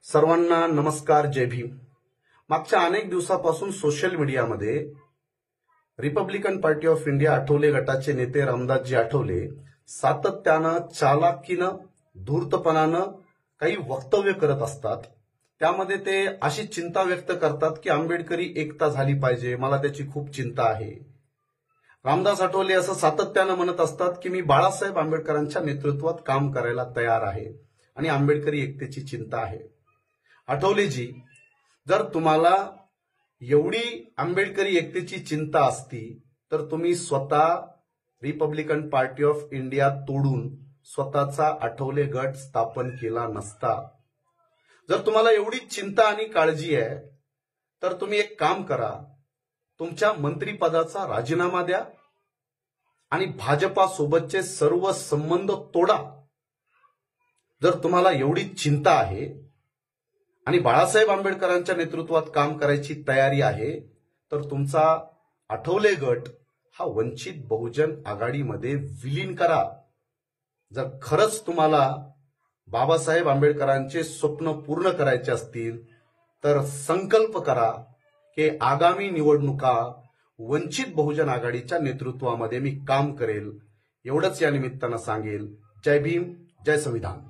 सर्वांना नमस्कार, जय भीम। मागच्या अनेक दिवसापासून सोशल मीडियामध्ये Republican party of India Athawale गटाचे नेते रामदासजी आठवले सातत्यानं, चालाखीनं, धूर्तपणानं काही वक्तव्य करत असतात। त्यामध्ये ते अशी चिंता व्यक्त करतात की आंबेडकरी एकता झाली पाहिजे, मला त्याची खूप चिंता आहे। रामदास आठवले असं सातत्यानं म्हणत असतात की मी बाळासाहेब आंबेडकरांच्या नेतृत्वात काम करायला तयार आहे आणि आंबेडकरी एकतेची चिंता आहे। आठवलेजी, जर तुम्हाला एवढी आंबेडकरी एकतेची चिंता असती तर तुम्ही स्वतः रिपब्लिकन पार्टी ऑफ इंडिया तोडून स्वतःचा आठवले गट स्थापन केला नसता। जर तुम्हाला एवढी चिंता आणि काळजी आहे तर तुम्ही एक काम करा, तुमच्या मंत्रिपदाचा राजीनामा द्या आणि भाजपा सोबतचे सर्व संबंध तोडा। जर तुम्हाला एवढी चिंता आहे आणि बाळासाहेब आंबेडकरांच्या नेतृत्वात काम करायची तयारी आहे तर तुमचा आठवले गट हा वंचित बहुजन आघाडीमध्ये विलीन करा। जर खरंच तुम्हाला बाबासाहेब आंबेडकरांचे स्वप्न पूर्ण करायचे असतील तर संकल्प करा की आगामी निवडणुका वंचित बहुजन आघाडीच्या नेतृत्वामध्ये मी काम करेल। एवढंच या निमित्तानं सांगेल। जय भीम, जय संविधान।